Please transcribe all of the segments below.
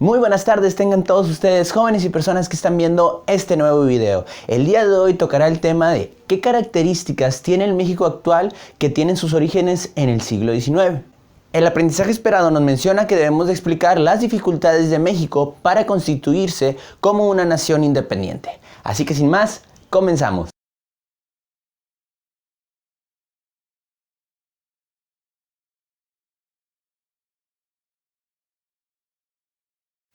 Muy buenas tardes, tengan todos ustedes, jóvenes y personas que están viendo este nuevo video. El día de hoy tocará el tema de qué características tiene el México actual que tienen sus orígenes en el siglo XIX. El aprendizaje esperado nos menciona que debemos de explicar las dificultades de México para constituirse como una nación independiente. Así que sin más, comenzamos.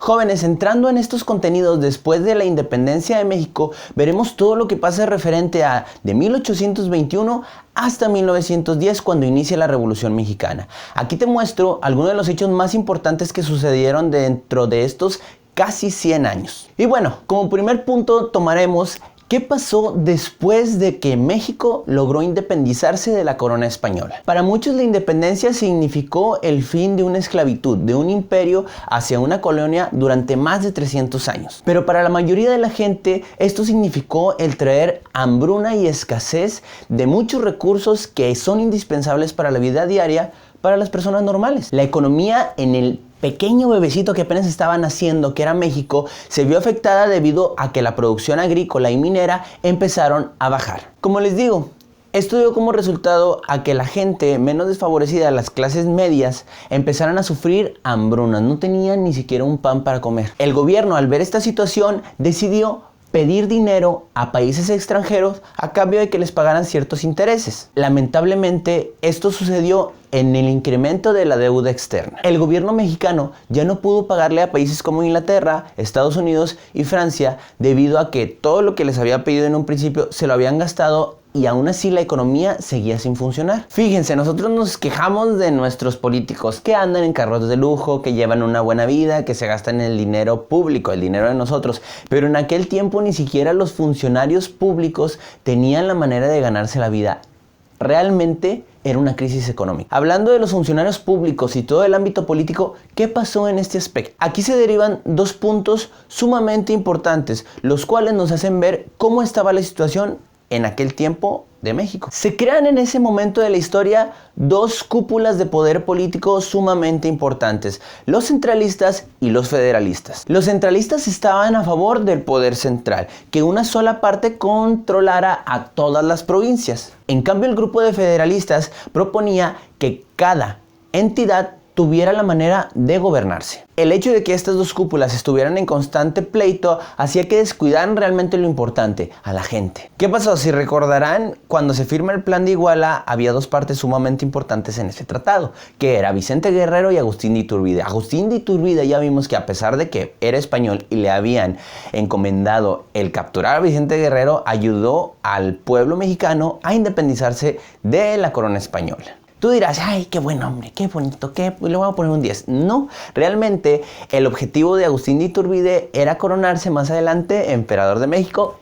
Jóvenes, entrando en estos contenidos después de la independencia de México, veremos todo lo que pasa referente a de 1821 hasta 1910 cuando inicia la Revolución Mexicana. Aquí te muestro algunos de los hechos más importantes que sucedieron dentro de estos casi 100 años. Y bueno, como primer punto tomaremos ¿qué pasó después de que México logró independizarse de la corona española? Para muchos la independencia significó el fin de una esclavitud, de un imperio hacia una colonia durante más de 300 años. Pero para la mayoría de la gente esto significó el traer hambruna y escasez de muchos recursos que son indispensables para la vida diaria para las personas normales. La economía en el pequeño bebecito que apenas estaba naciendo, que era México, se vio afectada debido a que la producción agrícola y minera empezaron a bajar. Como les digo, esto dio como resultado a que la gente menos desfavorecida, las clases medias, empezaran a sufrir hambrunas. No tenían ni siquiera un pan para comer. El gobierno, al ver esta situación, decidió pedir dinero a países extranjeros a cambio de que les pagaran ciertos intereses. Lamentablemente, esto sucedió en el incremento de la deuda externa. El gobierno mexicano ya no pudo pagarle a países como Inglaterra, Estados Unidos y Francia debido a que todo lo que les había pedido en un principio se lo habían gastado y aún así la economía seguía sin funcionar. Fíjense, nosotros nos quejamos de nuestros políticos que andan en carros de lujo, que llevan una buena vida, que se gastan el dinero público, el dinero de nosotros. Pero en aquel tiempo ni siquiera los funcionarios públicos tenían la manera de ganarse la vida. Realmente era una crisis económica. Hablando de los funcionarios públicos y todo el ámbito político, ¿qué pasó en este aspecto? Aquí se derivan dos puntos sumamente importantes, los cuales nos hacen ver cómo estaba la situación en aquel tiempo de México. Se crean en ese momento de la historia dos cúpulas de poder político sumamente importantes, los centralistas y los federalistas. Los centralistas estaban a favor del poder central, que una sola parte controlara a todas las provincias. En cambio, el grupo de federalistas proponía que cada entidad tuviera la manera de gobernarse. El hecho de que estas dos cúpulas estuvieran en constante pleito hacía que descuidaran realmente lo importante, a la gente. ¿Qué pasó? Si recordarán, cuando se firma el Plan de Iguala había dos partes sumamente importantes en ese tratado, que era Vicente Guerrero y Agustín de Iturbide. Agustín de Iturbide ya vimos que a pesar de que era español y le habían encomendado el capturar a Vicente Guerrero, ayudó al pueblo mexicano a independizarse de la corona española. Tú dirás, ay, qué buen hombre, qué bonito, le voy a poner un 10. No, realmente el objetivo de Agustín de Iturbide era coronarse más adelante emperador de México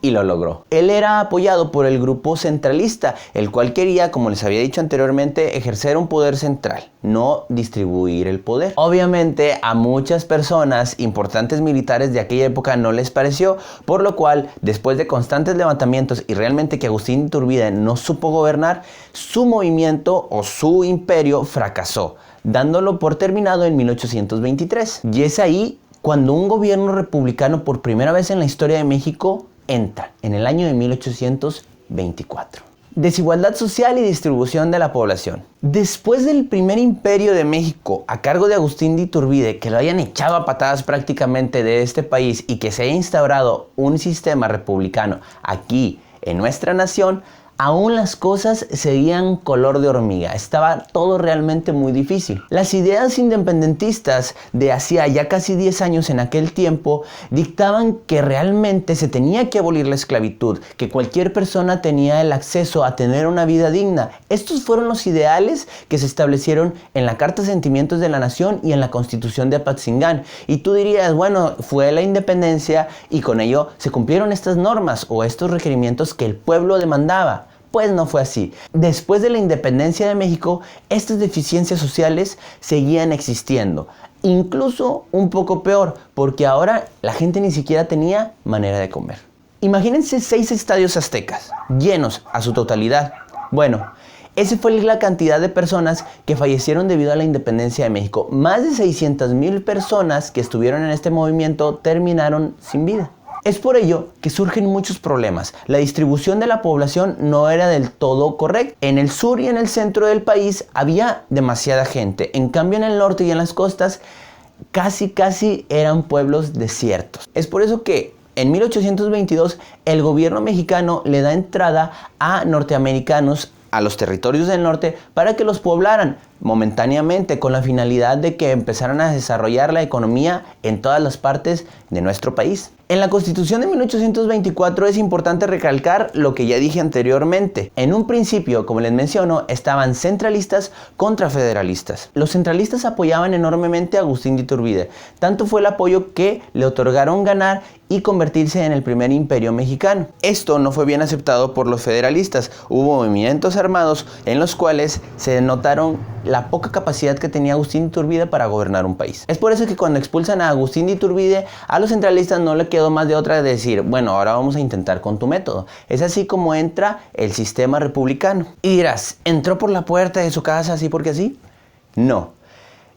y lo logró. Él era apoyado por el grupo centralista, el cual quería, como les había dicho anteriormente, ejercer un poder central, no distribuir el poder. Obviamente a muchas personas importantes militares de aquella época no les pareció, por lo cual después de constantes levantamientos y realmente que Agustín de Iturbide no supo gobernar, su movimiento o su imperio fracasó, dándolo por terminado en 1823. Y es ahí cuando un gobierno republicano por primera vez en la historia de México entra, en el año de 1824. Desigualdad social y distribución de la población. Después del primer imperio de México a cargo de Agustín de Iturbide, que lo hayan echado a patadas prácticamente de este país y que se haya instaurado un sistema republicano aquí en nuestra nación, aún las cosas seguían color de hormiga. Estaba todo realmente muy difícil. Las ideas independentistas de hacía ya casi 10 años en aquel tiempo dictaban que realmente se tenía que abolir la esclavitud, que cualquier persona tenía el acceso a tener una vida digna. Estos fueron los ideales que se establecieron en la Carta de Sentimientos de la Nación y en la Constitución de Apatzingán. Y tú dirías, bueno, fue la independencia y con ello se cumplieron estas normas o estos requerimientos que el pueblo demandaba. Pues no fue así. Después de la independencia de México, estas deficiencias sociales seguían existiendo. Incluso un poco peor, porque ahora la gente ni siquiera tenía manera de comer. Imagínense 6 estadios aztecas, llenos a su totalidad. Bueno, Esa fue la cantidad de personas que fallecieron debido a la independencia de México. Más de 600,000 personas que estuvieron en este movimiento terminaron sin vida. Es por ello que surgen muchos problemas. La distribución de la población no era del todo correcta. En el sur y en el centro del país había demasiada gente. En cambio, en el norte y en las costas casi eran pueblos desiertos. Es por eso que en 1822 el gobierno mexicano le da entrada a norteamericanos a los territorios del norte para que los poblaran momentáneamente, con la finalidad de que empezaran a desarrollar la economía en todas las partes de nuestro país. En la Constitución de 1824 es importante recalcar lo que ya dije anteriormente. En un principio, como les menciono, estaban centralistas contra federalistas. Los centralistas apoyaban enormemente a Agustín de Iturbide. Tanto fue el apoyo que le otorgaron ganar y convertirse en el primer imperio mexicano. Esto no fue bien aceptado por los federalistas. Hubo movimientos armados en los cuales se notaron la poca capacidad que tenía Agustín de Iturbide para gobernar un país. Es por eso que cuando expulsan a Agustín de Iturbide, a los centralistas no le quedó más de otra de decir, bueno, ahora vamos a intentar con tu método. Es así como entra el sistema republicano. Y dirás, ¿entró por la puerta de su casa así porque así? No.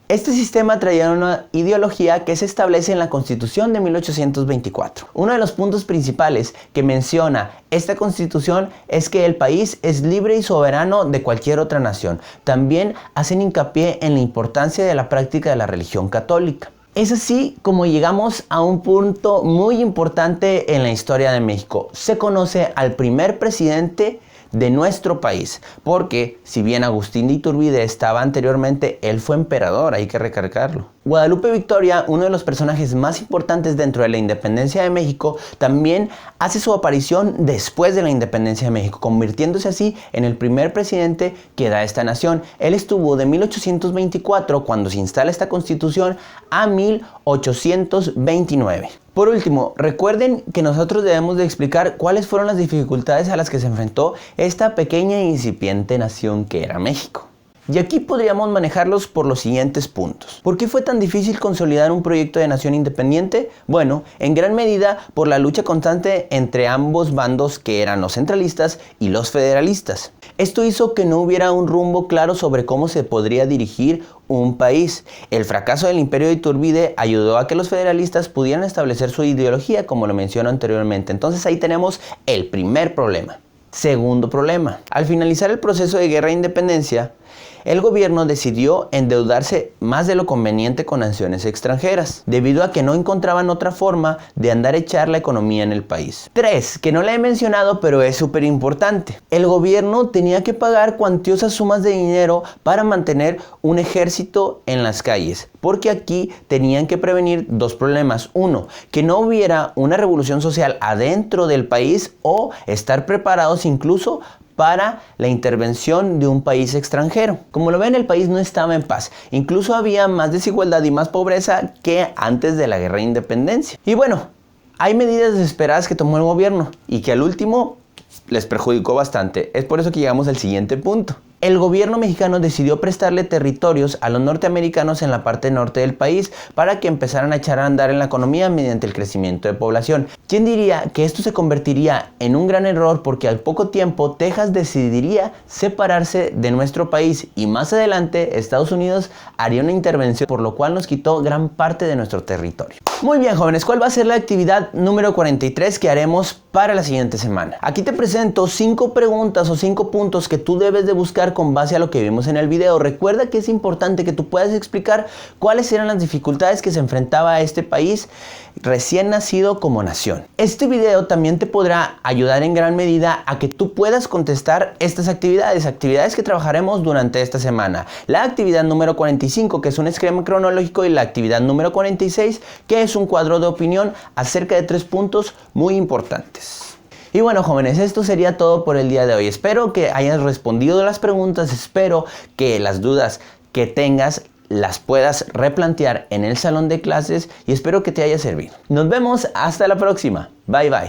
Este sistema traía una ideología que se establece en la Constitución de 1824. Uno de los puntos principales que menciona esta Constitución es que el país es libre y soberano de cualquier otra nación. También hacen hincapié en la importancia de la práctica de la religión católica. Es así como llegamos a un punto muy importante en la historia de México. Se conoce al primer presidente de nuestro país, porque si bien Agustín de Iturbide estaba anteriormente, él fue emperador, hay que recalcarlo. Guadalupe Victoria, uno de los personajes más importantes dentro de la independencia de México, también hace su aparición después de la independencia de México, convirtiéndose así en el primer presidente que da esta nación. Él estuvo de 1824, cuando se instala esta constitución, a 1829. Por último, recuerden que nosotros debemos de explicar cuáles fueron las dificultades a las que se enfrentó esta pequeña e incipiente nación que era México. Y aquí podríamos manejarlos por los siguientes puntos. ¿Por qué fue tan difícil consolidar un proyecto de nación independiente? Bueno, en gran medida por la lucha constante entre ambos bandos, que eran los centralistas y los federalistas. Esto hizo que no hubiera un rumbo claro sobre cómo se podría dirigir un país. El fracaso del imperio de Iturbide ayudó a que los federalistas pudieran establecer su ideología, como lo mencioné anteriormente. Entonces ahí tenemos el primer problema. Segundo problema. Al finalizar el proceso de guerra de independencia, el gobierno decidió endeudarse más de lo conveniente con naciones extranjeras, debido a que no encontraban otra forma de andar a echar la economía en el país. 3, que no le he mencionado, pero es súper importante. El gobierno tenía que pagar cuantiosas sumas de dinero para mantener un ejército en las calles, porque aquí tenían que prevenir dos problemas. Uno, que no hubiera una revolución social adentro del país, o estar preparados incluso para la intervención de un país extranjero. Como lo ven, el país no estaba en paz. Incluso había más desigualdad y más pobreza que antes de la guerra de independencia. Y bueno, hay medidas desesperadas que tomó el gobierno y que al último les perjudicó bastante. Es por eso que llegamos al siguiente punto. El gobierno mexicano decidió prestarle territorios a los norteamericanos en la parte norte del país para que empezaran a echar a andar en la economía mediante el crecimiento de población. ¿Quién diría que esto se convertiría en un gran error? Porque al poco tiempo Texas decidiría separarse de nuestro país y más adelante Estados Unidos haría una intervención, por lo cual nos quitó gran parte de nuestro territorio. Muy bien, jóvenes, ¿cuál va a ser la actividad número 43 que haremos para la siguiente semana? Aquí te presento 5 preguntas o 5 puntos que tú debes de buscar con base a lo que vimos en el video. Recuerda que es importante que tú puedas explicar cuáles eran las dificultades que se enfrentaba a este país recién nacido como nación. Este video también te podrá ayudar en gran medida a que tú puedas contestar estas actividades que trabajaremos durante esta semana. La actividad número 45, que es un esquema cronológico, y la actividad número 46, que es un cuadro de opinión acerca de 3 puntos muy importantes. Y bueno, jóvenes, esto sería todo por el día de hoy. Espero que hayas respondido las preguntas, espero que las dudas que tengas las puedas replantear en el salón de clases y espero que te haya servido. Nos vemos hasta la próxima. Bye bye.